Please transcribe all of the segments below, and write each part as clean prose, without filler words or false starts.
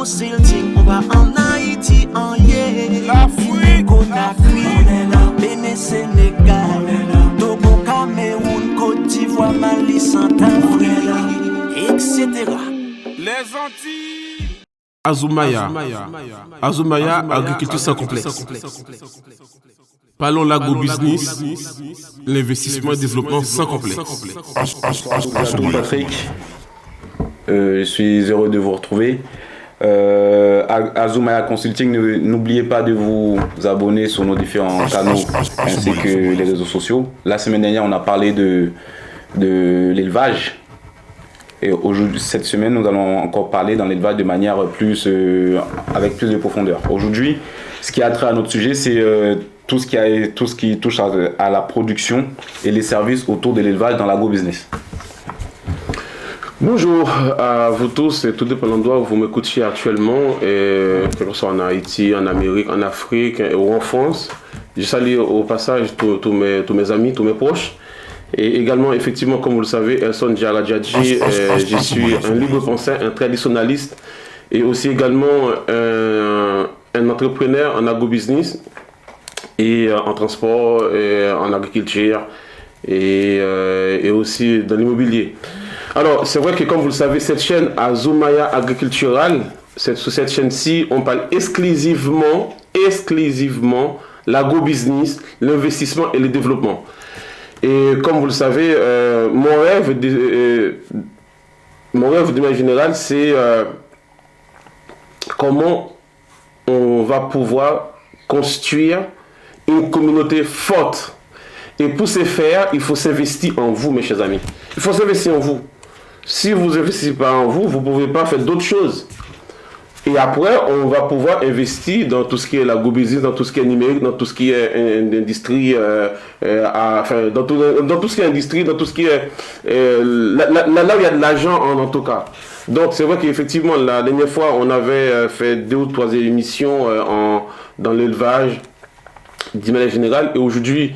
Consulting, on va en Haïti, en l'Afrique, Conakry, Bénin, Sénégal, Togo, Cameroun, Côte d'Ivoire, Mali, Centrafrique, etc. Les Antilles. Azumaya, agriculture sans complexe. Parlons l'agro-business, l'investissement et le développement sans complexe. Bonjour Patrick, je suis heureux de vous retrouver. Azumaya Consulting, n'oubliez pas de vous abonner sur nos différents canaux ainsi que les réseaux sociaux. La semaine dernière, on a parlé de l'élevage. Et aujourd'hui, cette semaine, nous allons encore parler dans l'élevage de manière avec plus de profondeur. Aujourd'hui, ce qui a trait à notre sujet, c'est tout ce qui touche à la production et les services autour de l'élevage dans l'agro-business. Bonjour à vous tous, tout dépend de l'endroit où vous m'écoutiez actuellement, que ce soit en Haïti, en Amérique, en Afrique ou en France. Je salue au passage tous mes amis, tous mes proches. Et également, effectivement, comme vous le savez, Elson Diarra Djadji, je suis un libre-penseur, un traditionnaliste et aussi également un entrepreneur en agro-business et en transport, et en agriculture et aussi dans l'immobilier. Alors, c'est vrai que comme vous le savez, cette chaîne Azumaya Agricultural, sur cette chaîne-ci, on parle exclusivement l'agro-business, l'investissement et le développement. Et comme vous le savez, mon rêve de manière générale, c'est comment on va pouvoir construire une communauté forte. Et pour ce faire, il faut s'investir en vous, mes chers amis. Il faut s'investir en vous. Si vous n'investissez pas en vous, vous ne pouvez pas faire d'autres choses. Et après, on va pouvoir investir dans tout ce qui est l'agro-business, dans tout ce qui est numérique, dans tout ce qui est industrie, dans tout ce qui est industrie, dans tout ce qui est là où il y a de l'argent en tout cas. Donc c'est vrai qu'effectivement, la dernière fois, on avait fait 2 ou 3 émissions dans l'élevage, d'une manière générale, et aujourd'hui,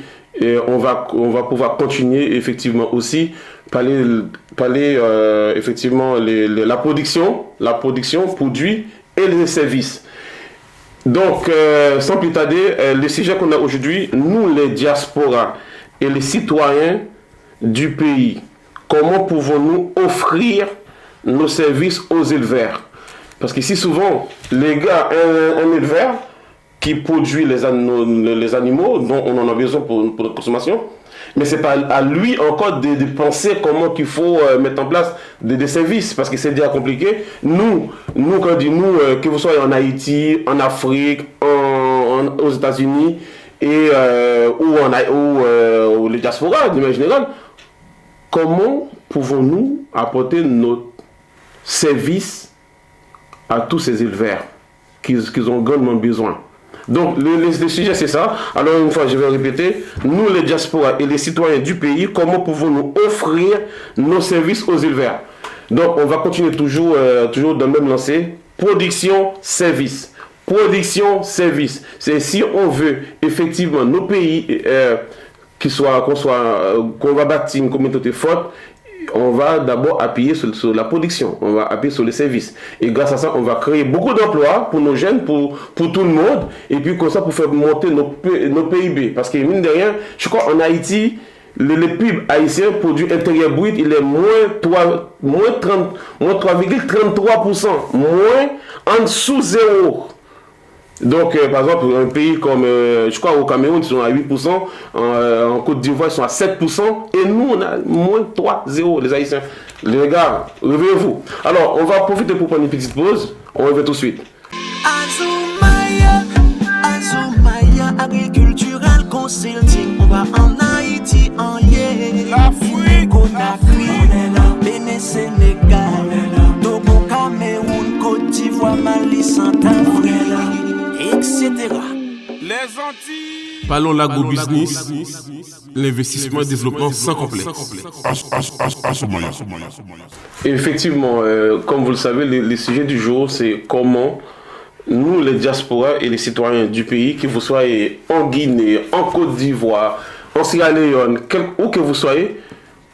on va pouvoir continuer effectivement aussi parler effectivement la production, produits et les services. Donc, sans plus tarder, le sujet qu'on a aujourd'hui, nous les diasporas et les citoyens du pays, comment pouvons-nous offrir nos services aux éleveurs? Parce qu'ici souvent, les gars, un éleveur qui produit les animaux dont on en a besoin pour notre consommation, mais c'est pas à lui encore de penser comment qu'il faut mettre en place des services, parce que c'est déjà compliqué. Nous quand on dit nous, que vous soyez en Haïti, en Afrique, aux États-Unis ou les diasporas de manière générale, comment pouvons-nous apporter nos services à tous ces éleveurs qu'ils ont grandement besoin? Donc, le sujet, c'est ça. Alors, une fois, je vais répéter. Nous, les diasporas et les citoyens du pays, comment pouvons-nous offrir nos services aux éleveurs? Donc, on va continuer toujours dans le même lancé. Production, service. Production, service. C'est si on veut, effectivement, nos pays, qu'on va bâtir une communauté forte, on va d'abord appuyer sur la production, on va appuyer sur les services. Et grâce à ça, on va créer beaucoup d'emplois pour nos jeunes, pour tout le monde. Et puis comme ça, pour faire monter nos PIB. Parce que mine de rien, je crois en Haïti, le PIB haïtien, produit intérieur brut, il est moins 3,33%. Moins en dessous zéro. Donc, par exemple, un pays comme, je crois au Cameroun, ils sont à 8%, en Côte d'Ivoire, ils sont à 7%, et nous, on a moins 3,0, les Haïtiens. Les gars, réveillez-vous. Alors, on va profiter pour prendre une petite pause, on revient tout de suite. Azumaya Agricultural Consulting, on va en Haïti, en l'Afrique, Conakry, Bénin, Sénégal, Togo, Cameroun, Côte d'Ivoire, Mali, Centrafrique, etc. Les Antilles. Parlons l'agro-business, l'investissement et le développement sans complexe. Effectivement, comme vous le savez, le sujet du jour, c'est comment nous, les diasporas et les citoyens du pays, que vous soyez en Guinée, en Côte d'Ivoire, en Sierra Leone, où que vous soyez,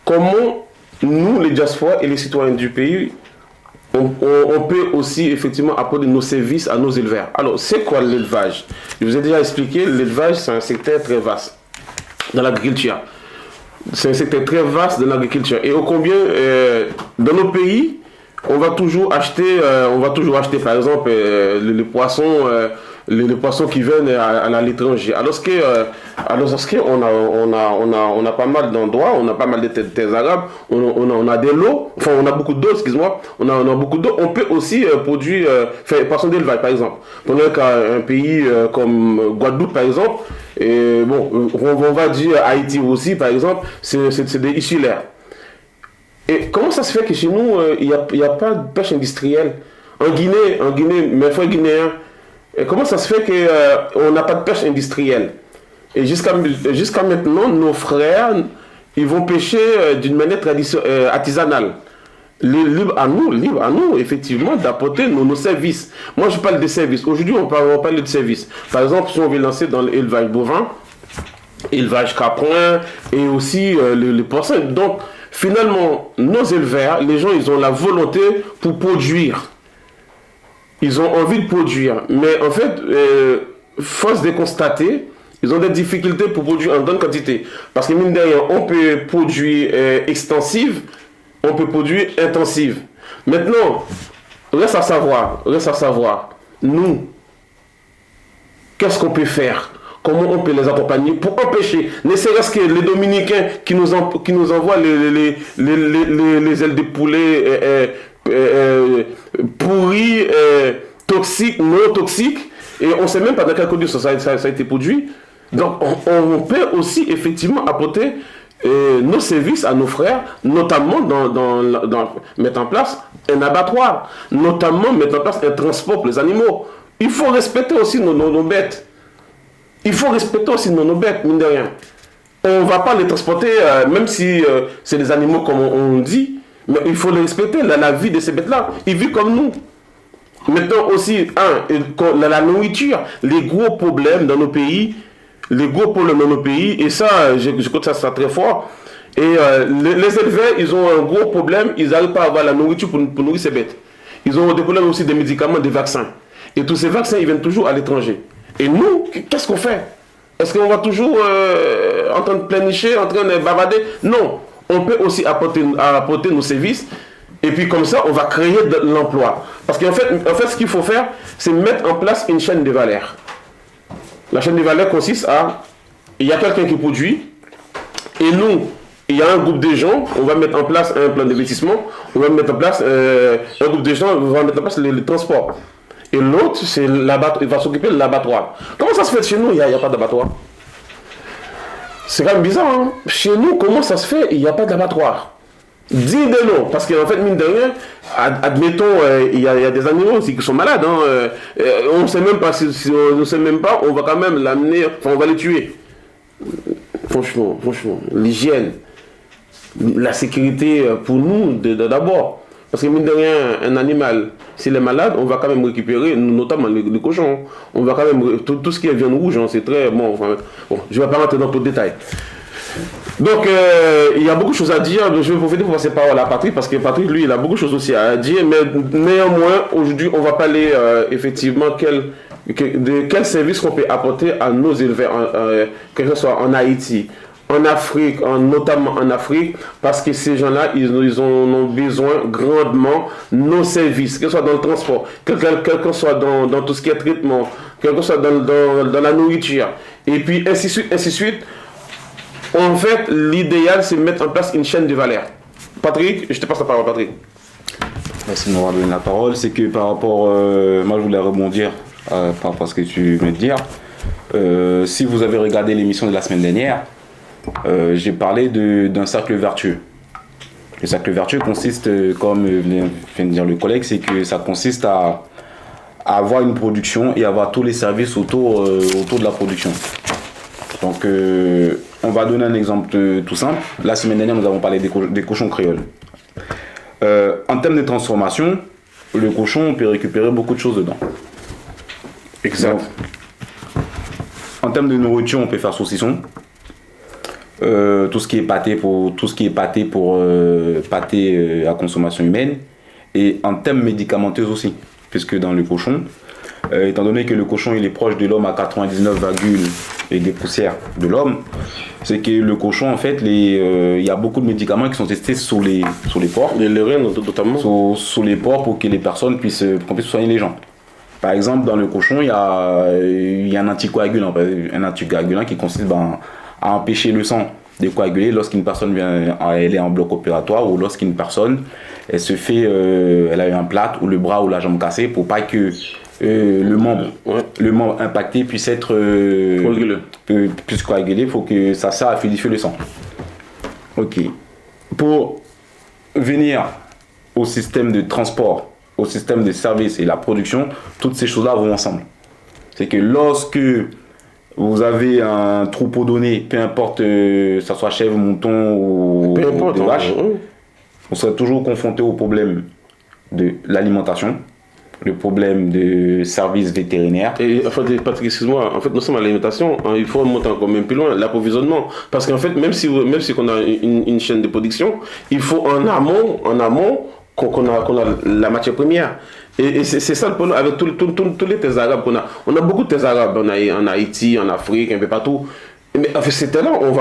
comment nous, les diasporas et les citoyens du pays, on peut aussi effectivement apporter nos services à nos éleveurs. Alors, c'est quoi l'élevage? Je vous ai déjà expliqué, l'élevage, c'est un secteur très vaste dans l'agriculture. C'est un secteur très vaste dans l'agriculture. Et au combien, dans nos pays, on va toujours acheter par exemple, les poissons qui viennent à l'étranger. Alors qu'on a pas mal d'endroits, on a pas mal de terres arabes, on a des lots, enfin on a beaucoup d'eau, excuse-moi, on a beaucoup d'eau. On peut aussi produire, faire poisson d'élevage par exemple. Pendant qu'un pays comme Guadeloupe par exemple, et bon, on va dire Haïti aussi par exemple, c'est des insulaires. Et comment ça se fait que chez nous, il n'y a pas de pêche industrielle? En Guinée, mes frères guinéens, et comment ça se fait qu'on n'a pas de pêche industrielle? Et jusqu'à maintenant, nos frères, ils vont pêcher d'une manière artisanale. Libre à nous, effectivement, d'apporter nos services. Moi, je parle de services. Aujourd'hui, on parle de services. Par exemple, si on veut lancer dans l'élevage bovin, élevage caprin et aussi le porcin. Donc, finalement, nos éleveurs, les gens, ils ont la volonté pour produire. Ils ont envie de produire. Mais en fait, force de constater, ils ont des difficultés pour produire en grande quantité. Parce que mine de rien, on peut produire extensive, on peut produire intensive. Maintenant, reste à savoir, nous, qu'est-ce qu'on peut faire? Comment on peut les accompagner pour empêcher, ne serait-ce que les Dominicains qui nous envoient les ailes de poulet pourries, toxiques, non toxiques, et on ne sait même pas dans quel condition ça a été produit. Donc on peut aussi effectivement apporter nos services à nos frères, notamment dans mettre en place un abattoir, notamment mettre en place un transport pour les animaux. Il faut respecter aussi nos bêtes. Il faut respecter aussi nos bêtes, mine de rien. On ne va pas les transporter, même si c'est des animaux comme on dit, mais il faut les respecter, la vie de ces bêtes-là. Ils vivent comme nous. Maintenant aussi, la nourriture, les gros problèmes dans nos pays, et ça, je crois que ça très fort. Et les éleveurs, ils ont un gros problème, ils n'arrivent pas à avoir la nourriture pour nourrir ces bêtes. Ils ont des problèmes aussi des médicaments, des vaccins. Et tous ces vaccins, ils viennent toujours à l'étranger. Et nous, qu'est-ce qu'on fait? Est-ce qu'on va toujours en train de pleurnicher, en train de bavarder? Non, on peut aussi apporter nos services. Et puis comme ça, on va créer de l'emploi. Parce qu'en fait, ce qu'il faut faire, c'est mettre en place une chaîne de valeur. La chaîne de valeur consiste à... Il y a quelqu'un qui produit. Et nous, il y a un groupe de gens. On va mettre en place un plan d'investissement. On va mettre en place un groupe de gens. On va mettre en place le transport. Et l'autre, il va s'occuper de l'abattoir. Comment ça se fait chez nous, il n'y a pas d'abattoir? C'est quand même bizarre, hein? Chez nous, comment ça se fait, il n'y a pas d'abattoir? Dis des noms, parce qu'en fait, mine de rien, admettons, il y a des animaux aussi qui sont malades. Hein? On ne sait même pas, on va quand même l'amener, enfin, on va les tuer. Franchement, l'hygiène, la sécurité pour nous, d'abord. Parce que mine de rien, un animal, s'il est malade, on va quand même récupérer, notamment les cochons. On va quand même, tout ce qui est viande rouge, hein, c'est très bon. Enfin, bon, je ne vais pas rentrer dans tout le détail. Donc, il y a beaucoup de choses à dire. Je vais profiter pour passer parole à Patrick, parce que Patrick, lui, il a beaucoup de choses aussi à dire. Mais néanmoins, aujourd'hui, on va parler effectivement de quel service qu'on peut apporter à nos éleveurs, que ce soit en Haïti, en Afrique, notamment en Afrique, parce que ces gens-là, ils ont besoin grandement nos services, que ce soit dans le transport, que ce soit dans tout ce qui est traitement, que ce soit dans la nourriture, et puis ainsi de suite. En fait, l'idéal, c'est de mettre en place une chaîne de valeur. Patrick, je te passe la parole, Patrick. Merci de m'avoir donné la parole. C'est que par rapport, moi je voulais rebondir par rapport à ce que tu viens de dire. Si vous avez regardé l'émission de la semaine dernière, j'ai parlé d'un cercle vertueux. Le cercle vertueux consiste, comme vient de dire le collègue, c'est que ça consiste à avoir une production et avoir tous les services autour de la production. Donc, on va donner un exemple tout simple. La semaine dernière, nous avons parlé des cochons créoles. En termes de transformation, le cochon, on peut récupérer beaucoup de choses dedans. Exact. Donc, en termes de nourriture, on peut faire saucisson. Tout ce qui est pâté pour pâté à consommation humaine. et en termes médicamenteux aussi, puisque dans le cochon, étant donné que le cochon il est proche de l'homme à 99, et des poussières de l'homme, c'est que le cochon en fait, il y a beaucoup de médicaments qui sont testés sur les porcs, Les reins notamment. sur les porcs pour que les personnes qu'on puisse soigner les gens. Par exemple, dans le cochon, il y a un anticoagulant qui consiste à empêcher le sang de coaguler lorsqu'une personne elle est en bloc opératoire ou lorsqu'une personne elle a eu un plâtre ou le bras ou la jambe cassée pour pas que le membre impacté puisse être puisse coaguler. Il faut que ça sert à fluidifier le sang. Ok. Pour venir au système de transport, au système de service et la production, toutes ces choses-là vont ensemble. C'est que lorsque vous avez un troupeau donné, peu importe ça soit chèvre, mouton ou des vaches, on serait toujours confronté au problème de l'alimentation, le problème de services vétérinaires. Et en fait, Patrick, excuse-moi, en fait, non seulement l'alimentation, il faut monter encore même plus loin, l'approvisionnement. Parce qu'en fait, même si on a une chaîne de production, il faut en amont qu'on a la matière première. Et c'est ça le problème avec tous les terres arabes qu'on a. On a beaucoup de terres arabes en Haïti, en Afrique, un peu partout. Mais avec ces terres-là, on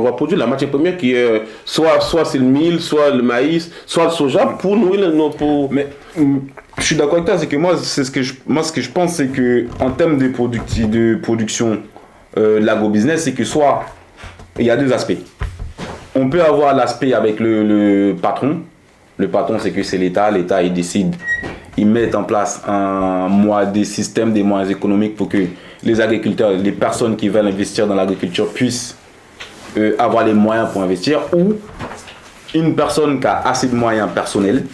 va produire la matière première qui est soit c'est le mil, soit le maïs, soit le soja pour nourrir nos... Mais je suis d'accord avec toi, c'est que moi, ce que je pense, c'est que en termes de production, l'agrobusiness, c'est que soit il y a deux aspects. On peut avoir l'aspect avec le patron. Le patron, c'est que c'est l'État. L'État, il décide, il met en place des systèmes, des moyens économiques pour que les agriculteurs, les personnes qui veulent investir dans l'agriculture puissent avoir les moyens pour investir, ou une personne qui a assez de moyens personnels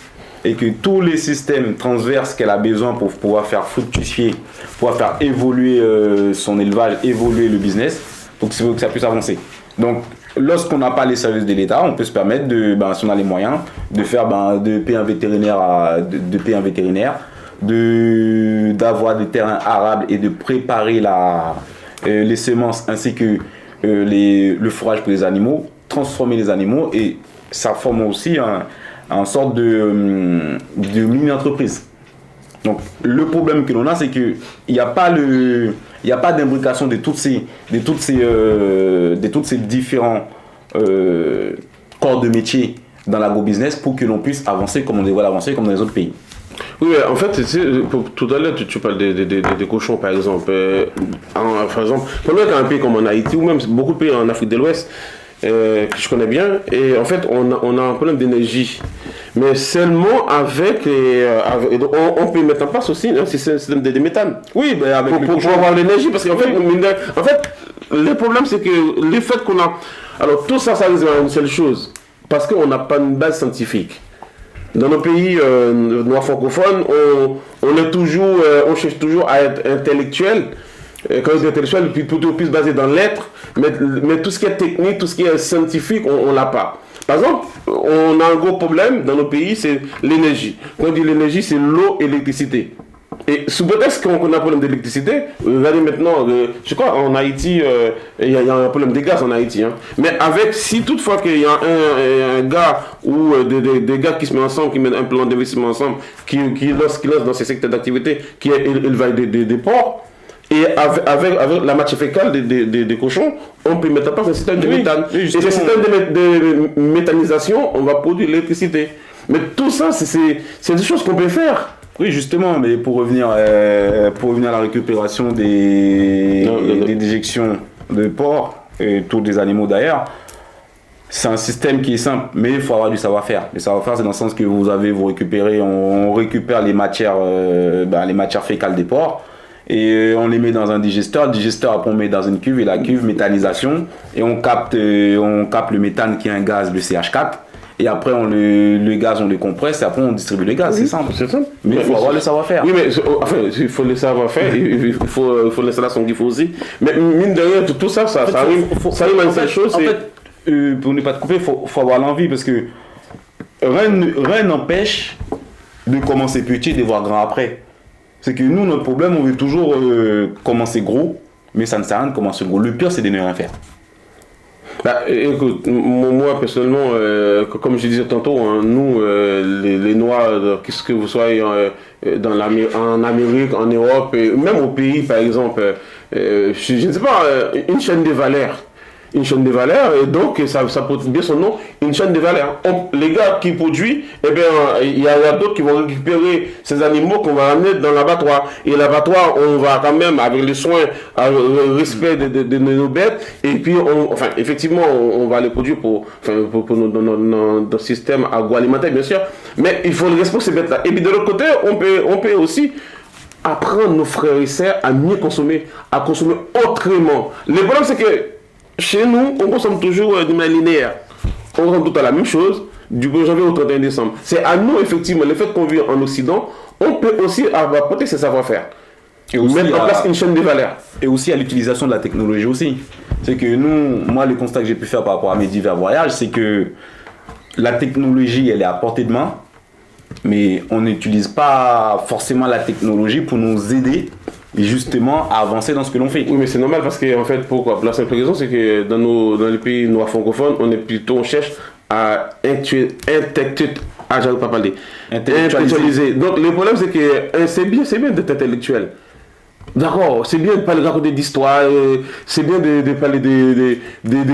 et que tous les systèmes transverses qu'elle a besoin pour pouvoir faire fructifier, pouvoir faire évoluer son élevage, évoluer le business, pour que ça puisse avancer. Donc, lorsqu'on n'a pas les services de l'État, on peut se permettre, si on a les moyens, de faire de payer un vétérinaire, d'avoir des terrains arables et de préparer les semences ainsi que le fourrage pour les animaux, transformer les animaux, et ça forme aussi une sorte de mini-entreprise. Donc le problème que l'on a, c'est qu'il n'y a pas d'imbrication de toutes ces différents corps de métier dans l'agrobusiness pour que l'on puisse avancer comme on devrait avancer comme dans les autres pays. Oui, en fait, tout à l'heure, tu parles des cochons, par exemple. Par exemple, un pays comme en Haïti, ou même beaucoup de pays en Afrique de l'Ouest, que je connais bien, et en fait, on a un problème d'énergie. Mais seulement on peut mettre en place aussi un système de méthane. Oui, mais pour avoir l'énergie, parce qu'en fait, le problème, c'est que le fait qu'on a... Alors, tout ça résume à une seule chose, parce qu'on n'a pas une base scientifique. Dans nos pays noirs francophones, on cherche toujours à être intellectuel. Quand on est intellectuel, puis plutôt plus basé dans l'être, mais tout ce qui est technique, tout ce qui est scientifique, on l'a pas. Par exemple, on a un gros problème dans nos pays, c'est l'énergie. Quand on dit l'énergie, c'est l'eau et l'électricité. Et sous prétexte qu'on a un problème d'électricité, regardez maintenant, je crois en Haïti, il y a un problème de gaz en Haïti. Mais si toutefois qu'il y a un gars ou des gars qui se mettent ensemble, qui mettent un plan d'investissement ensemble, qui lance dans ces secteurs d'activité, qui est élevage des porcs, et avec la matière fécale des cochons, on peut mettre en place un système de méthane. Et ce système de méthanisation, on va produire l'électricité. Mais tout ça, c'est des choses qu'on peut faire. Oui, justement, mais pour revenir à la récupération des déjections de porcs et tous les animaux d'ailleurs, c'est un système qui est simple, mais il faut avoir du savoir-faire. Le savoir-faire, c'est dans le sens que on récupère les matières fécales des porcs et on les met dans un digesteur. Le digesteur, après on met dans une cuve, et la cuve, méthanisation, et on capte le méthane qui est un gaz, le CH4. Et après, le gaz, on le compresse, et après, on distribue le gaz. Oui, c'est simple. Mais il faut avoir le savoir-faire. Oui, mais il faut le savoir-faire, il faut l'installation qu'il faut aussi. Mais mine de rien, tout ça, ça arrive à une seule chose. En fait, pour ne pas te couper, il faut avoir l'envie, parce que rien n'empêche de commencer petit et de voir grand après. C'est que nous, notre problème, on veut toujours commencer gros, mais ça ne sert à rien de commencer gros. Le pire, c'est de ne rien faire. Écoute, moi personnellement, comme je disais tantôt, nous, les Noirs, qu'est-ce que vous soyez en Amérique, en Europe, et même au pays, par exemple, je ne sais pas, une chaîne de valeurs. Une chaîne de valeur, et donc ça porte bien son nom, une chaîne de valeur. Les gars qui produisent, eh bien, il y a d'autres qui vont récupérer ces animaux qu'on va ramener dans l'abattoir. Et l'abattoir, on va quand même, avec les soins, le respect de nos bêtes, et puis, effectivement, on va les produire pour notre système agroalimentaire, bien sûr, mais il faut le respect de ces bêtes-là. Et puis de l'autre côté, on peut aussi apprendre nos frères et sœurs à mieux consommer, à consommer autrement. Le problème, c'est que chez nous, on consomme toujours de manière linéaire. On consomme tout à la même chose, du 1er janvier au 31 décembre. C'est à nous, effectivement, le fait qu'on vit en Occident, on peut aussi apporter ses savoir-faire. Et aussi mettre en place une chaîne de valeurs. Et aussi à l'utilisation de la technologie aussi. C'est que moi, le constat que j'ai pu faire par rapport à mes divers voyages, c'est que la technologie, elle est à portée de main, mais on n'utilise pas forcément la technologie pour nous aider et justement à avancer dans ce que l'on fait. Oui, mais c'est normal parce que en fait, pourquoi? Pour la simple raison, c'est que dans les pays noirs francophones, on cherche à intellectualiser. Donc le problème, c'est que c'est bien d'être intellectuel. D'accord, c'est bien de parler raconter d'histoire, c'est bien de parler des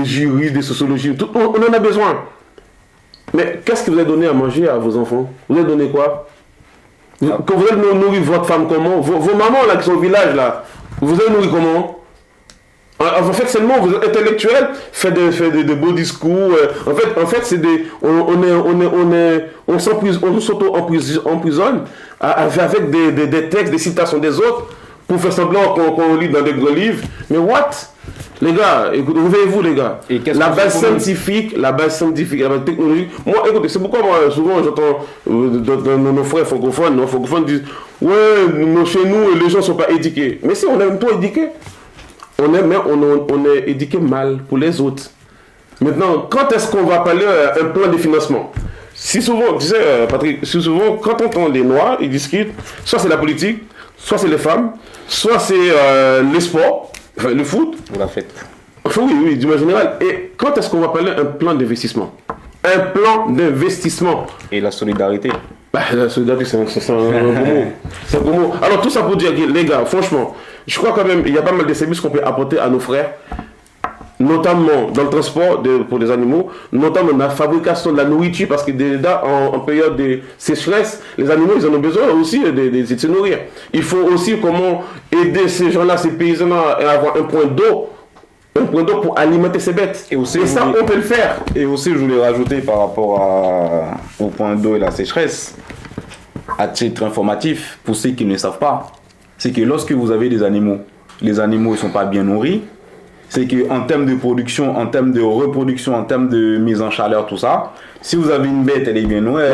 juristes, des sociologies, tout, on en a besoin. Mais qu'est-ce que vous avez donné à manger à vos enfants? Vous avez donné quoi? Quand vous avez nourri votre femme comment? Vos mamans là qui sont au village là, vous avez nourri comment? En fait seulement vous êtes intellectuel, faites de beaux discours. En fait c'est des, on s'auto-emprisonne avec des textes, des citations des autres pour faire semblant qu'on lit dans des gros livres. Mais what? Les gars, écoutez, réveillez-vous les gars. La base scientifique, la base technologique. Moi, écoutez, c'est pourquoi moi, souvent j'entends nos frères francophones disent ouais, chez nous, les gens ne sont pas éduqués. Mais si, on est même pas éduqués. On est éduqués mal pour les autres. Maintenant, quand est-ce qu'on va parler un plan de financement? Si souvent, tu sais, Patrick, quand on entend les Noirs, ils discutent, soit c'est la politique, soit c'est les femmes, soit c'est les sports. Enfin, le foot. Ou la fête. Enfin, oui, du manière générale. Et quand est-ce qu'on va parler un plan d'investissement? Un plan d'investissement. Et la solidarité. La solidarité, c'est un gros mot. C'est un gros mot. Alors, tout ça pour dire que, les gars, franchement, je crois quand même qu'il y a pas mal de services qu'on peut apporter à nos frères, notamment dans le transport pour les animaux, notamment dans la fabrication de la nourriture, parce que déjà, en période de sécheresse, les animaux, ils en ont besoin aussi de se nourrir. Il faut aussi comment aider ces gens-là, ces paysans-là, à avoir un point d'eau pour alimenter ces bêtes. Et ça, on peut le faire. Et aussi, je voulais rajouter par rapport au point d'eau et la sécheresse, à titre informatif, pour ceux qui ne le savent pas, c'est que lorsque vous avez des animaux, les animaux ne sont pas bien nourris, c'est qu'en termes de production, en termes de reproduction, en termes de mise en chaleur, tout ça, si vous avez une bête, elle est bien nourrie.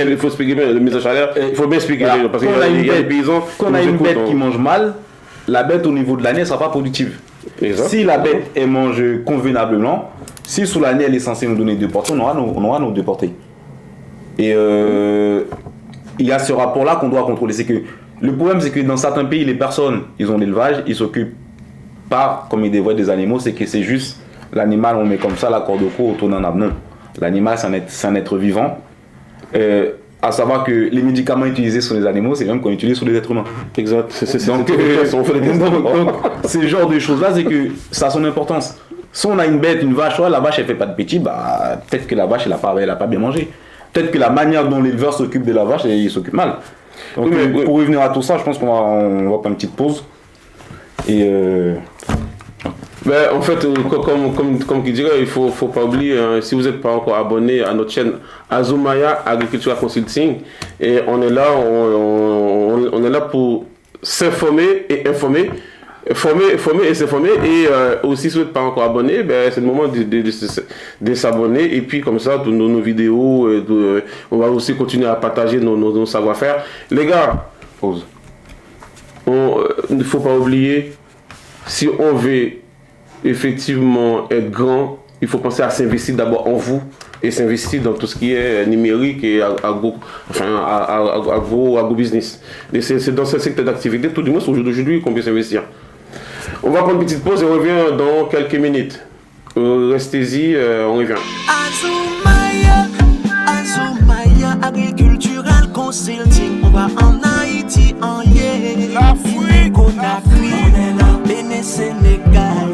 Il faut expliquer bien la mise en chaleur, il faut bien expliquer. Voilà, parce qu'il y a des paysans. Quand on a une bête qui mange mal, la bête au niveau de l'année ne sera pas productive. Exact. Si la bête elle mange convenablement, si sous l'année elle est censée nous donner 2 portées, on aura nos 2 portées. Et il y a ce rapport-là qu'on doit contrôler. C'est que le problème, c'est que dans certains pays, les personnes, ils ont l'élevage, ils s'occupent pas comme ils devraient des animaux, c'est que c'est juste l'animal, on met comme ça la corde au cou, on tourne en abnon. L'animal, c'est un être vivant. À savoir que les médicaments utilisés sur les animaux, c'est même qu'on utilise sur les êtres humains. Exact. Donc, ce genre de choses-là, c'est que ça a son importance. Si on a une bête, une vache, la vache elle fait pas de petits, bah peut-être que la vache elle a pas bien mangé. Peut-être que la manière dont l'éleveur s'occupe de la vache, il s'occupe mal. Donc, pour revenir à tout ça, je pense qu'on va prendre une petite pause. Et en fait, comme qui dirait, il faut pas oublier, si vous n'êtes pas encore abonné à notre chaîne Azumaya Agriculture Consulting, et on est là, on est là pour s'informer et informer, former et s'informer, et aussi si vous n'êtes pas encore abonné, c'est le moment de s'abonner, et puis comme ça, toutes nos vidéos, on va aussi continuer à partager nos savoir-faire. Les gars, pause. Il ne faut pas oublier, si on veut effectivement être grand, il faut penser à s'investir d'abord en vous et s'investir dans tout ce qui est numérique et agro-business. Et c'est dans ce secteur d'activité, tout du moins au jour d'aujourd'hui, qu'on peut s'investir. On va prendre une petite pause et on revient dans quelques minutes. Restez-y, on revient. Azumaya Agricultural Consulting, on va en Haïti, en yeah. L'Afrique, Conakry, Bénin, Sénégal,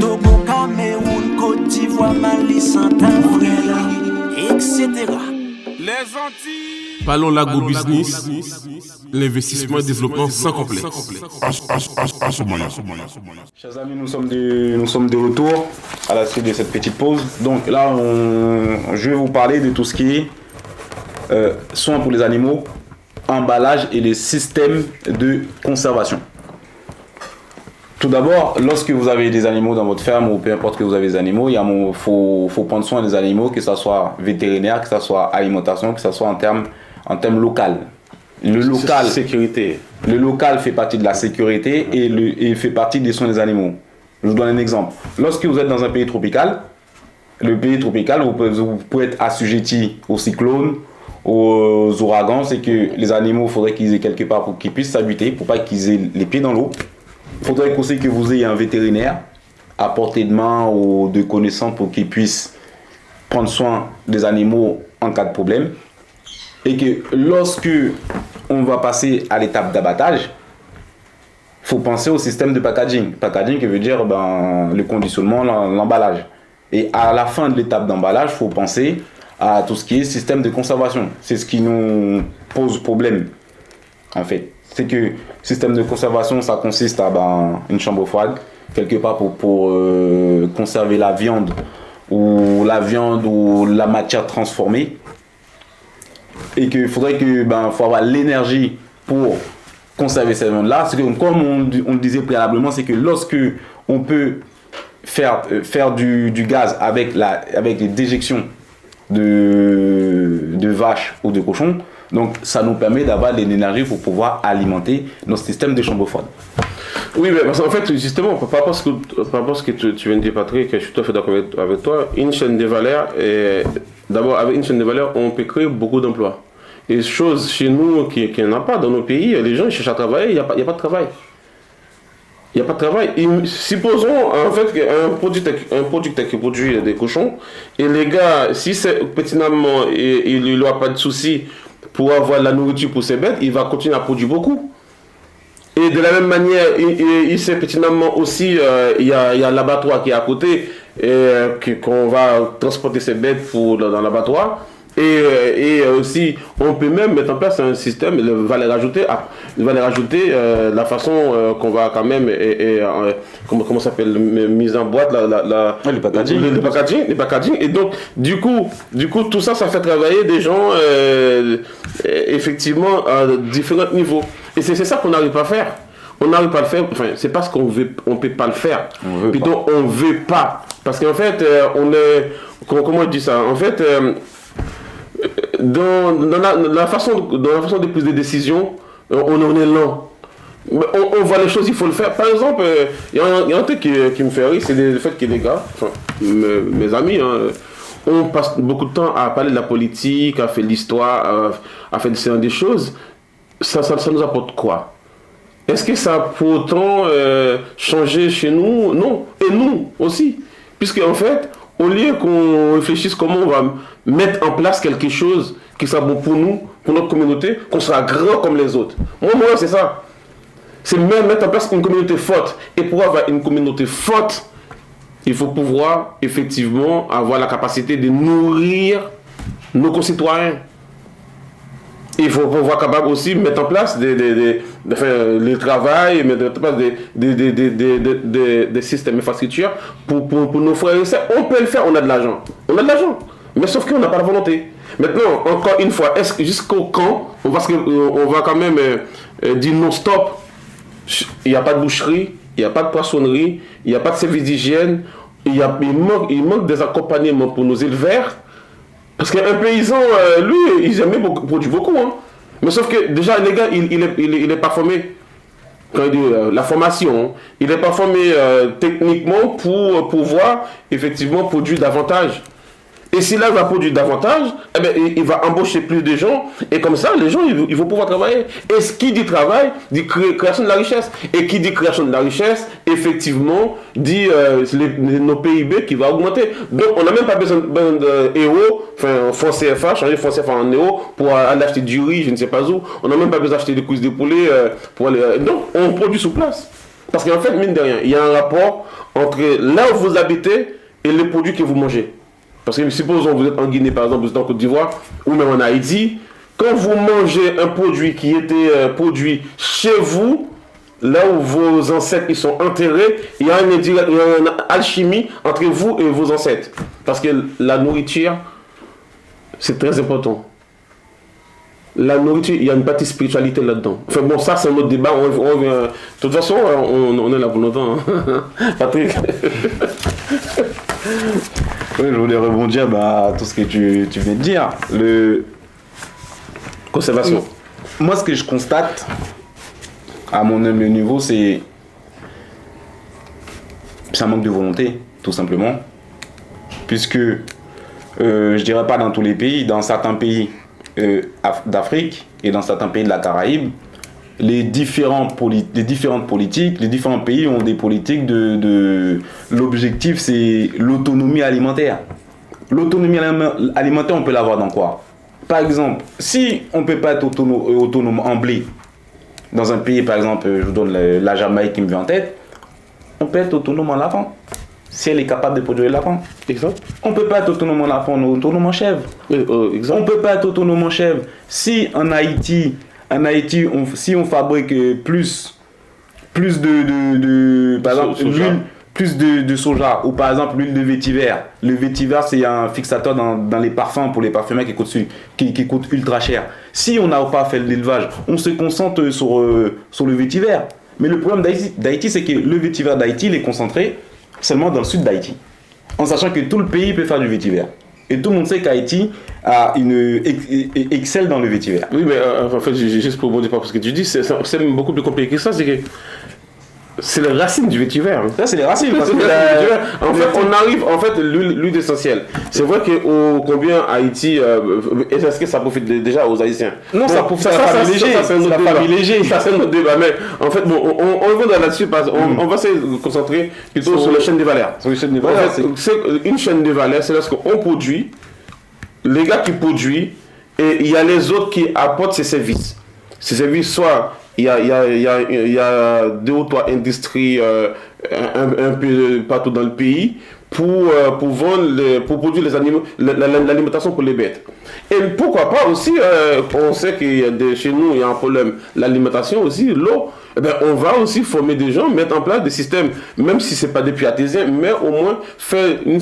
Togo, Cameroun, Côte d'Ivoire, Mali, Centrafrique, etc. les Antilles. Parlons l'agro-business, l'investissement et développement sans complexe. Chers amis, nous sommes de retour à la suite de cette petite pause. Donc là, je vais vous parler de tout ce qui est soins pour les animaux, emballage et les systèmes de conservation. Tout d'abord, lorsque vous avez des animaux dans votre ferme ou peu importe que vous avez des animaux, il faut prendre soin des animaux, que ce soit vétérinaire, que ce soit alimentation, que ce soit en termes local. Le local, Sécurité. le local fait partie de la sécurité et fait partie des soins des animaux. Je vous donne un exemple. Lorsque vous êtes dans un pays tropical, le pays tropical, vous pouvez être assujetti aux cyclones, aux ouragans. C'est que les animaux, il faudrait qu'ils aient quelque part pour qu'ils puissent s'habiter, pour pas qu'ils aient les pieds dans l'eau. Il faudrait aussi que vous ayez un vétérinaire à portée de main ou de connaissance pour qu'il puisse prendre soin des animaux en cas de problème. Et que lorsque on va passer à l'étape d'abattage, il faut penser au système de packaging. Packaging qui veut dire le conditionnement, l'emballage. Et à la fin de l'étape d'emballage, il faut penser à tout ce qui est système de conservation. C'est ce qui nous pose problème, en fait. C'est que système de conservation, ça consiste à une chambre froide, quelque part pour conserver la viande ou la matière transformée. Et qu'il faudrait faut avoir l'énergie pour conserver cette viande-là. C'est que, comme on le disait préalablement, c'est que lorsque on peut faire du gaz avec des déjections de vaches ou de cochons, donc ça nous permet d'avoir de l'énergie pour pouvoir alimenter nos systèmes de chambre froide. Oui, mais parce qu'en fait, justement, par rapport à ce que tu viens de dire, Patrick, je suis tout à fait d'accord avec toi. Une chaîne de valeur, d'abord, avec une chaîne de valeur, on peut créer beaucoup d'emplois. Et chose chez nous qui n'en a pas dans nos pays, les gens ils cherchent à travailler, il n'y a pas de travail. Il n'y a pas de travail. Supposons en fait qu'un producteur qui produit des cochons, et les gars, si c'est pertinemment, il n'aura pas de souci pour avoir la nourriture pour ses bêtes, il va continuer à produire beaucoup. Et de la même manière, il sait pertinemment aussi, il y a l'abattoir qui est à côté, qu'on va transporter ses bêtes dans l'abattoir. Et aussi, on peut même mettre en place un système, il va les rajouter la façon qu'on va quand même, comment ça s'appelle, mise en boîte, Le packaging. le packaging. Et donc, du coup, tout ça, ça fait travailler des gens, effectivement, à différents niveaux. Et c'est ça qu'on n'arrive pas à faire. On n'arrive pas à le faire, enfin, c'est parce qu'on peut pas le faire. Plutôt, on veut pas. Parce qu'en fait, on est, comment on dit ça? En fait, dans la façon de prise de décision, on est lent. On voit les choses, il faut le faire. Par exemple, il y a un truc qui me fait rire, c'est le fait que les gars, enfin, mes amis, on passe beaucoup de temps à parler de la politique, à faire l'histoire, à faire des choses. Ça nous apporte quoi? Est-ce que ça a pour autant changé chez nous? Non. Et nous aussi. Puisque en fait, au lieu qu'on réfléchisse comment on va mettre en place quelque chose qui sera bon pour nous, pour notre communauté, qu'on sera grand comme les autres. Moi, c'est ça. C'est même mettre en place une communauté forte. Et pour avoir une communauté forte, il faut pouvoir effectivement avoir la capacité de nourrir nos concitoyens. Il faut pouvoir capable aussi mettre en place le travail, mettre en place des systèmes d'infrastructure pour nos frères et sœurs. On peut le faire, on a de l'argent. Mais sauf qu'on n'a pas la volonté. Maintenant, encore une fois, est-ce que jusqu'au quand, on va quand même dire non stop. Il n'y a pas de boucherie, il n'y a pas de poissonnerie, il n'y a pas de service d'hygiène, il manque des accompagnements pour nos éleveurs. Parce qu'un paysan, lui, il aime produire beaucoup. Hein. Mais sauf que déjà, les gars, il est pas formé. Quand il dit la formation, il n'est pas formé techniquement pour pouvoir effectivement produire davantage. Et si là, il va produire davantage, eh bien, il va embaucher plus de gens. Et comme ça, les gens, ils vont pouvoir travailler. Et ce qui dit travail, dit création de la richesse. Et qui dit création de la richesse, effectivement, dit nos PIB qui va augmenter. Donc, on n'a même pas besoin d'euros, enfin, francs CFA, changer francs CFA en euros pour aller acheter du riz, je ne sais pas où. On n'a même pas besoin d'acheter des cuisses de poulet pour aller. Donc, on produit sur place. Parce qu'en fait, mine de rien, il y a un rapport entre là où vous habitez et les produits que vous mangez. Parce que supposons que vous êtes en Guinée, par exemple, vous êtes en Côte d'Ivoire, ou même en Haïti, quand vous mangez un produit qui était produit chez vous, là où vos ancêtres ils sont enterrés, il y a une alchimie entre vous et vos ancêtres. Parce que la nourriture, c'est très important. La nourriture, il y a une partie spiritualité là-dedans. Enfin bon, ça c'est un autre débat. On revient. De toute façon, on est là pour longtemps. Hein. Patrick. Oui, je voulais rebondir à tout ce que tu viens de dire. Conservation. Moi, ce que je constate, à mon humble niveau, c'est un manque de volonté, tout simplement. Puisque, je dirais pas dans tous les pays, dans certains pays d'Afrique et dans certains pays de la Caraïbe, les différentes politiques, les différents pays ont des politiques l'objectif c'est l'autonomie alimentaire. L'autonomie alimentaire, on peut l'avoir dans quoi? Par exemple, si on ne peut pas être autonome en blé, dans un pays, par exemple, je vous donne la Jamaïque qui me vient en tête, on peut être autonome en lapin. Si elle est capable de produire le lapin. Exemple. On ne peut pas être autonome en lapin, on est autonome en chèvre. On ne peut pas être autonome en chèvre. Si en Haïti, si on fabrique plus de par exemple, l'huile, plus de soja, ou par exemple l'huile de vétiver. Le vétiver, c'est un fixateur dans les parfums pour les parfumeurs qui coûte ultra cher. Si on n'a pas fait l'élevage, on se concentre sur le vétiver. Mais le problème d'Haïti, c'est que le vétiver d'Haïti, il est concentré seulement dans le sud d'Haïti. En sachant que tout le pays peut faire du vétiver. Et tout le monde sait qu'Haïti excelle dans le vétiver. Oui, mais en fait, juste pour rebondir parce que tu dis, c'est beaucoup plus compliqué que ça. C'est que c'est les racines du vétiver. Ça, c'est les racines. Parce que en fait, on arrive, en fait, l'huile essentielle. C'est vrai que combien Haïti, est-ce que ça profite déjà aux Haïtiens? Non, bon, ça profite à la famille légère. Ça, c'est notre débat. Mais en fait, bon, on reviendra là-dessus. On va se concentrer plutôt sur la chaîne des valeurs. Sur les chaînes des valeurs. En fait, c'est une chaîne de valeurs, c'est lorsqu'on produit, les gars qui produisent, et il y a les autres qui apportent ces services. Ces services, soit il y a 2 ou 3 industries un peu partout dans le pays pour vendre, pour produire les animaux, l'alimentation pour les bêtes. Et pourquoi pas aussi, on sait que chez nous il y a un problème, l'alimentation aussi, l'eau. Eh bien, on va aussi former des gens, mettre en place des systèmes, même si ce n'est pas des puits artésiens, mais au moins faire un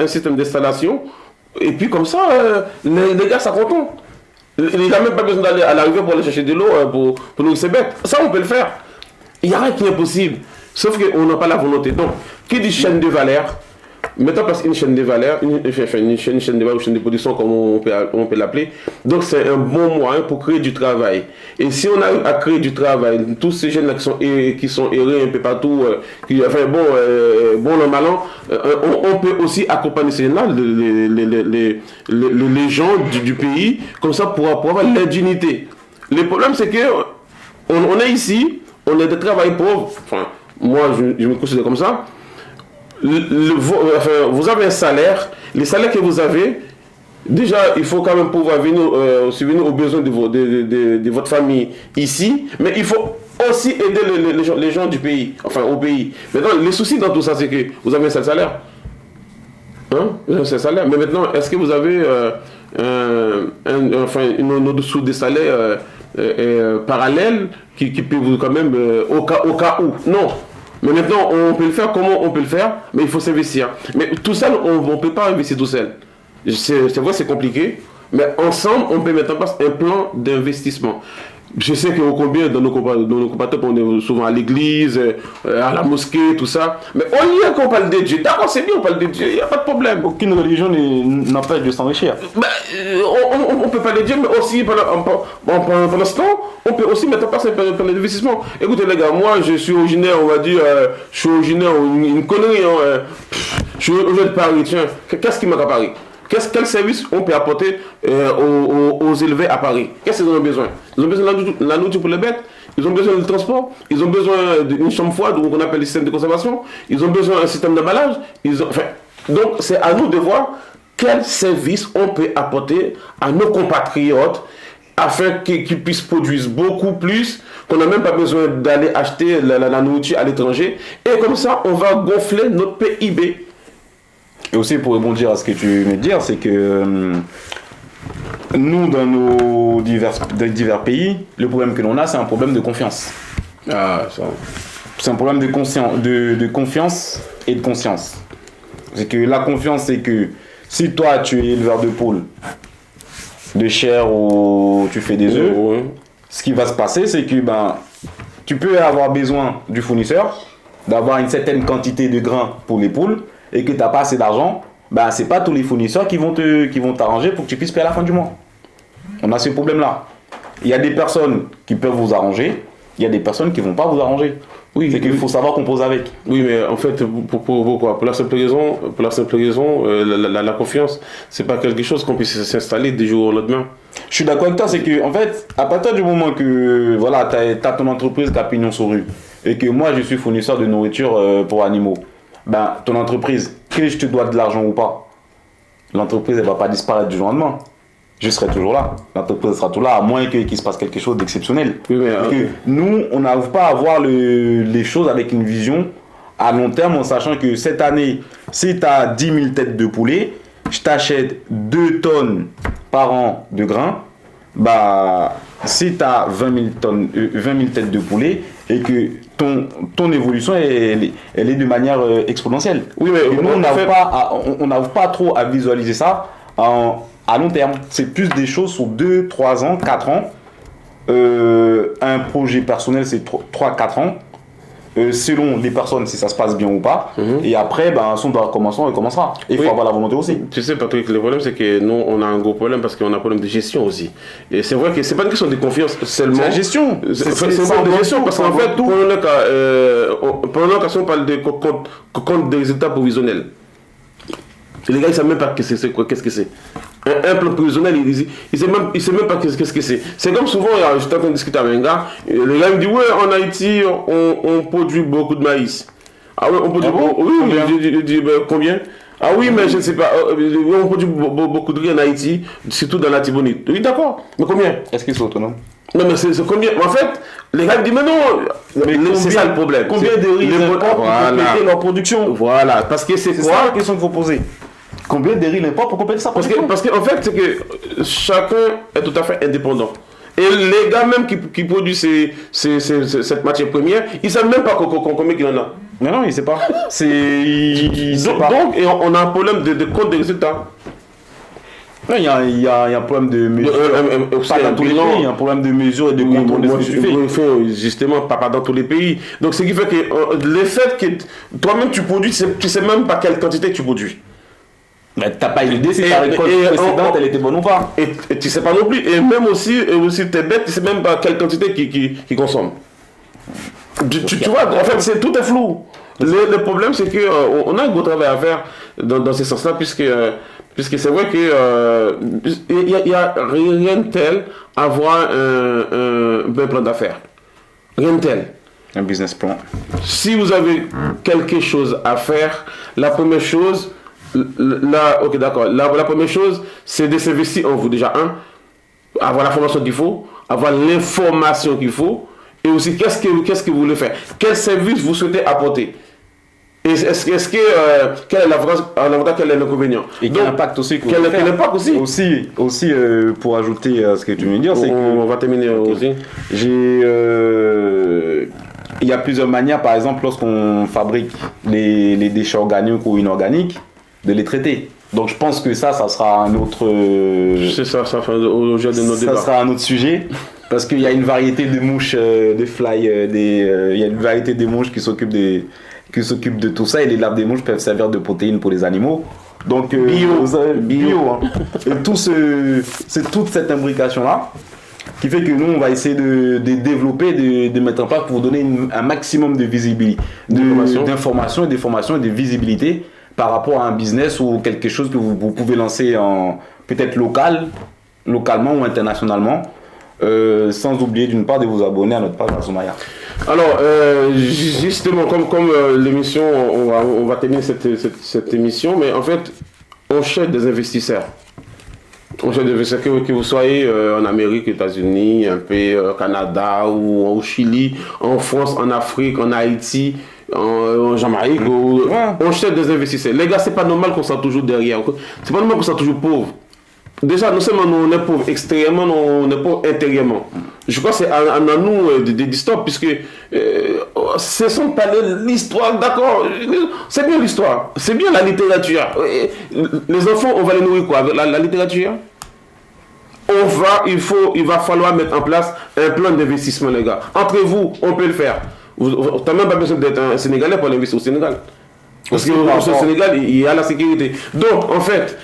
système d'installation. Et puis comme ça, les gars, ça content. Il n'a même pas besoin d'aller à la rivière pour aller chercher de l'eau pour nourrir ses bêtes. Ça, on peut le faire. Il n'y a rien qui est impossible. Sauf qu'on n'a pas la volonté. Donc, qui dit chaîne de valeur, mettons en place une chaîne de valeur, une chaîne de valeur ou chaîne de production, comme on peut l'appeler. Donc, c'est un bon moyen pour créer du travail. Et si on arrive à créer du travail, tous ces jeunes-là qui sont errés un peu partout, bon normalement, on peut aussi accompagner ces jeunes-là, les gens du pays, comme ça pour avoir l'indignité. Le problème, c'est que on est ici, on est des travailleurs pauvres. Enfin, moi, je me considère comme ça. Vous avez un salaire, les salaires que vous avez, déjà il faut quand même pouvoir subvenir aux besoins de votre famille ici, mais il faut aussi aider les gens du pays, enfin au pays. Maintenant, les soucis dans tout ça, c'est que vous avez un seul salaire. Hein? Vous avez un seul salaire, mais maintenant, est-ce que vous avez une au-dessous des salaires parallèles qui peut vous quand même, au cas où? Non. Mais maintenant, on peut le faire. Comment on peut le faire? Mais il faut s'investir. Mais tout seul, on ne peut pas investir tout seul. C'est vrai, c'est compliqué. Mais ensemble, on peut mettre en place un plan d'investissement. Je sais qu'au combien dans nos compatriotes, on est souvent à l'église, à la mosquée, tout ça. Mais on y est quand on parle de Dieu. D'accord, c'est bien, on parle de Dieu, il n'y a pas de problème. Aucune religion n'empêche de s'enrichir. On peut parler de Dieu, mais aussi pendant ce temps, on peut aussi mettre en place un plan d'investissement. Écoutez les gars, moi je suis originaire, on va dire, une connerie. Je suis originaire de Paris, tiens. Qu'est-ce qui manque à Paris? Quel service on peut apporter aux élevés à Paris? Qu'est-ce qu'ils ont besoin? Ils ont besoin de la nourriture pour les bêtes, ils ont besoin du transport, ils ont besoin d'une chambre froide, ou qu'on appelle le système de conservation, ils ont besoin d'un système d'emballage. Donc c'est à nous de voir quel service on peut apporter à nos compatriotes afin qu'ils puissent produire beaucoup plus, qu'on n'a même pas besoin d'aller acheter la nourriture à l'étranger. Et comme ça, on va gonfler notre PIB. Et aussi, pour rebondir à ce que tu viens de dire, c'est que nous, dans nos divers pays, le problème que l'on a, c'est un problème de confiance. Ah, ça. C'est un problème de confiance et de conscience. C'est que la confiance, c'est que si toi, tu es éleveur de poules, de chair ou tu fais des œufs, ce qui va se passer, c'est que tu peux avoir besoin du fournisseur, d'avoir une certaine quantité de grains pour les poules, et que tu n'as pas assez d'argent, c'est pas tous les fournisseurs qui vont t'arranger pour que tu puisses payer à la fin du mois. On a ce problème-là. Il y a des personnes qui peuvent vous arranger, il y a des personnes qui ne vont pas vous arranger. Oui, c'est qu'il faut savoir composer avec. Oui, mais en fait, pourquoi? Pour la simple raison, la confiance, c'est pas quelque chose qu'on puisse s'installer du jour au lendemain. Je suis d'accord avec toi, c'est que en fait, à partir du moment que voilà, tu as ton entreprise qui a pignon sur rue, et que moi je suis fournisseur de nourriture pour animaux, ton entreprise, que je te dois de l'argent ou pas, l'entreprise elle va pas disparaître du jour au lendemain. Je serai toujours là. L'entreprise sera toujours là, à moins qu'il se passe quelque chose d'exceptionnel. Oui, mais nous, on n'arrive pas à voir les choses avec une vision à long terme, en sachant que cette année, si tu as 10 000 têtes de poulet, je t'achète 2 tonnes par an de grains. Si tu as 20 000 têtes de poulet et que ton évolution elle est de manière exponentielle. Oui, mais nous, on n'arrive pas trop à visualiser ça à long terme. C'est plus des choses sur 2, 3 ans, 4 ans. Un projet personnel, c'est 3-4 ans. Selon les personnes, si ça se passe bien ou pas. Et après, si on doit recommencer, on recommencera. Et il faut avoir la volonté aussi. Tu sais, Patrick, le problème, c'est que nous, on a un gros problème parce qu'on a un problème de gestion aussi. Et c'est vrai que c'est pas une question de confiance seulement. C'est la gestion. C'est un problème de gestion parce qu'en fait, pendant le cas, si on parle de compte de résultats provisionnels, les gars, ils savent même pas qu'est-ce que c'est. Un plan prévisionnel, il sait même pas qu'est-ce que c'est. C'est comme souvent, j'étais en train de discuter avec un gars, le gars me dit, ouais, en Haïti, on produit beaucoup de maïs. Ah ouais, on produit beaucoup. Oui, je dis, combien? Ah oui, mais je ne sais pas. On produit beaucoup de riz en Haïti, surtout dans la Tibonite. Oui, d'accord. Mais combien? Est-ce qu'ils sont autonomes? Non, mais c'est combien? En fait, les gars me disent, mais non, c'est ça le problème. Combien de riz ils importent pour compléter leur production? Voilà, parce que c'est quoi la question qu'il faut poser. Combien de riz il importe pour compléter sa production? Parce qu'en fait, c'est que chacun est tout à fait indépendant. Et les gars même qui produisent cette matière première, ils ne savent même pas combien il en a. Mais non, il ne sait pas. Donc, on a un problème de compte de résultats. Il y a un problème de mesure. Pas dans tous les pays, il y a un problème de mesure et de contrôle de ce que tu fais. Justement, pas dans tous les pays. Donc, ce qui fait que le fait que toi-même tu produis, tu ne sais même pas quelle quantité tu produis. Mais t'as pas idée si ta récolte précédente elle était bonne ou pas. Et tu sais pas non plus. Et même aussi tes bêtes, tu sais même pas quelle quantité qui consomment. Tu vois, en fait, tout est flou. Le problème, c'est qu'on a un gros travail à faire dans ce sens-là, puisque c'est vrai qu'il n'y a rien de tel à avoir un plan d'affaires. Rien de tel. Un business plan. Si vous avez quelque chose à faire, la première chose, ok, d'accord. La première chose, c'est de s'investir en vous. Déjà, avoir la formation qu'il faut, avoir l'information qu'il faut, et aussi qu'est-ce que vous voulez faire, quel service vous souhaitez apporter. Et quel est l'avantage, quel est l'inconvénient. Et quel impact aussi. Quel impact aussi. Aussi, pour ajouter à ce que tu viens de dire, c'est on va terminer aussi. Il y a plusieurs manières, par exemple, lorsqu'on fabrique les déchets organiques ou inorganiques, de les traiter. Donc je pense que ça sera un autre. C'est ça fait l'objet de notre débat. Ça sera un autre sujet, parce qu'il y a une variété de mouches, des fly, il y a une variété de mouches qui s'occupent de tout ça, et les larves des mouches peuvent servir de protéines pour les animaux. Donc bio. Hein. Et c'est toute cette imbrication là qui fait que nous on va essayer de développer, de mettre en place pour donner un maximum de visibilité, d'information et de visibilité par rapport à un business ou quelque chose que vous pouvez lancer peut-être localement ou internationalement, sans oublier d'une part de vous abonner à notre page Azumaya. Alors, justement, comme l'émission, on va terminer cette émission, mais en fait, on cherche des investisseurs. On cherche des investisseurs, que vous soyez en Amérique, États-Unis, un peu au Canada, ou au Chili, en France, en Afrique, en Haïti, en Jamaïque. On cherche des investisseurs. Les gars, c'est pas normal qu'on soit toujours derrière. C'est pas normal qu'on soit toujours pauvre. Déjà, non seulement on est pauvre extérieurement, on est pauvre intérieurement. Je crois que c'est à nous de stop, puisque ce sont pas l'histoire, d'accord. C'est bien l'histoire, c'est bien la littérature. Les enfants, on va les nourrir quoi? Avec la littérature? Il va falloir mettre en place un plan d'investissement, les gars. Entre vous, on peut le faire. Tu n'as même pas besoin d'être un Sénégalais pour investir au Sénégal. Parce qu'au Sénégal, il y a la sécurité. Donc, en fait,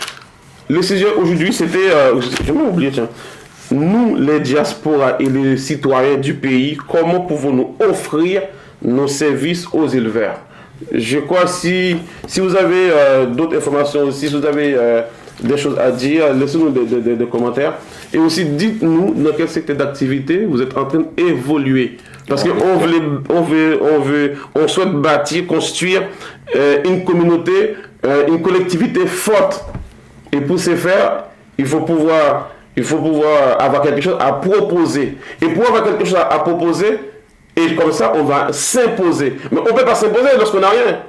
le sujet aujourd'hui, c'était, je m'ai oublié, tiens. Nous, les diasporas et les citoyens du pays, comment pouvons-nous offrir nos services aux éleveurs? Je crois si vous avez d'autres informations, si vous avez des choses à dire, laissez-nous des commentaires. Et aussi, dites-nous dans quel secteur d'activité vous êtes en train d'évoluer. Parce qu'on souhaite bâtir, construire une communauté, une collectivité forte. Et pour ce faire, il faut pouvoir avoir quelque chose à proposer. Et pour avoir quelque chose à proposer, et comme ça, on va s'imposer. Mais on ne peut pas s'imposer lorsqu'on n'a rien.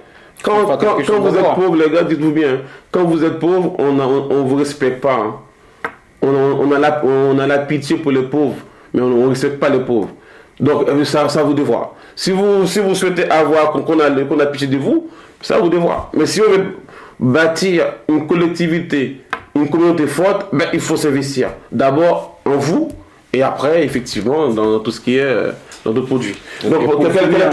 Quand vous êtes pauvre, les gars, dites-vous bien, quand vous êtes pauvre, on ne vous respecte pas. Hein. On a la pitié pour les pauvres, mais on ne respecte pas les pauvres. Donc, ça vous devoir. Si vous souhaitez avoir qu'on a pitié de vous, ça vous devoir. Mais si on veut bâtir une collectivité, une communauté forte, il faut s'investir. D'abord en vous et après, effectivement, dans tout ce qui est dans d'autres produits. Donc, quel est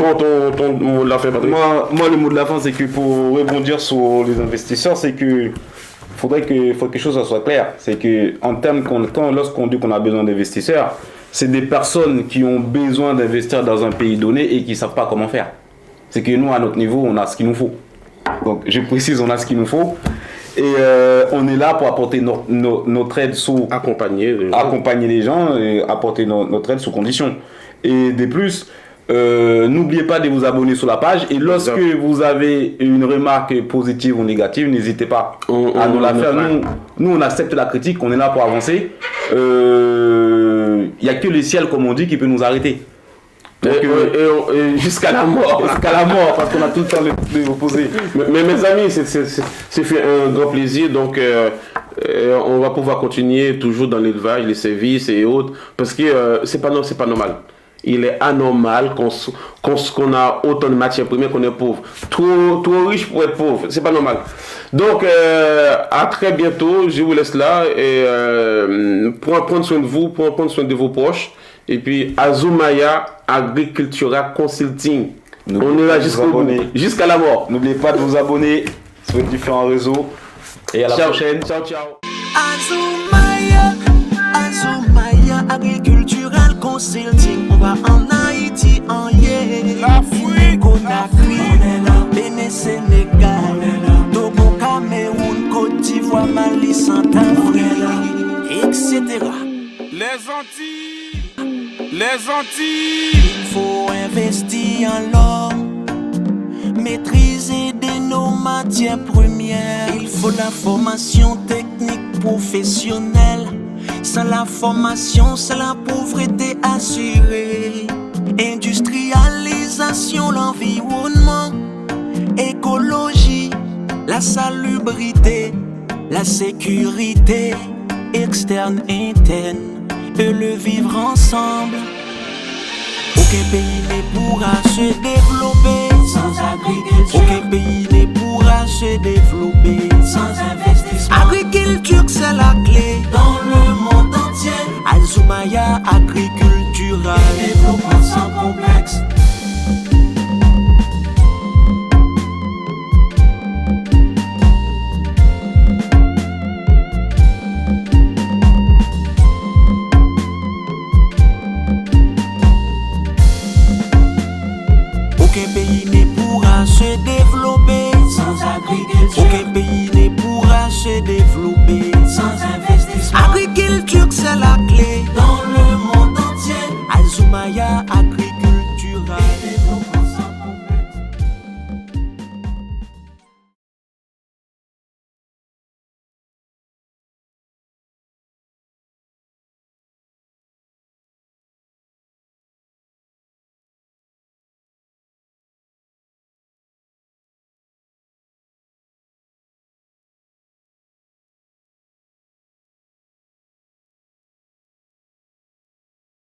ton mot de la fin, Patrick? Moi, le mot de la fin, c'est que pour rebondir sur les investisseurs, c'est que faut que quelque chose soit clair. C'est que en termes, lorsqu'on dit qu'on a besoin d'investisseurs, c'est des personnes qui ont besoin d'investir dans un pays donné et qui ne savent pas comment faire. C'est que nous, à notre niveau, on a ce qu'il nous faut. Donc, je précise, on a ce qu'il nous faut. Et on est là pour apporter notre aide accompagner les gens et apporter notre aide sous condition. Et de plus, n'oubliez pas de vous abonner sur la page. Et lorsque vous avez une remarque positive ou négative, n'hésitez pas à nous la faire. Nous, on accepte la critique, on est là pour avancer. Il n'y a que le ciel, comme on dit, qui peut nous arrêter. Donc, jusqu'à la mort. Parce qu'on a tout le temps de opposer. Mais mes amis, c'est fait un grand plaisir. Donc, on va pouvoir continuer toujours dans l'élevage, les services et autres. Parce que c'est pas normal. Il est anormal qu'on a autant de matières premières qu'on est pauvre. Trop riche pour être pauvre. C'est pas normal. Donc, à très bientôt. Je vous laisse là. Et prendre soin de vous, prendre soin de vos proches. Et puis, Azumaya Agricultura Consulting. On est là jusqu'à la mort. N'oubliez pas de vous abonner sur les différents réseaux. Et à la prochaine. Ciao. Azumaya Agricultural Consulting. On va en Haïti, en L'Afrique, Conakry, Bénin, Sénégal, Togo, Cameroun, Côte d'Ivoire, Mali, Centrafrique, etc. Les Antilles. Il faut investir en l'or, maîtriser nos matières premières. Il faut la formation technique professionnelle. Sans la formation, c'est la pauvreté assurée. Industrialisation, l'environnement, écologie, la salubrité, la sécurité externe, interne, et le vivre ensemble. Aucun pays ne pourra se développer sans agriculture. Aucun pays ne pourra se développer sans investissement. Agriculture, c'est la clé dans le monde entier. Azumaya Agriculture.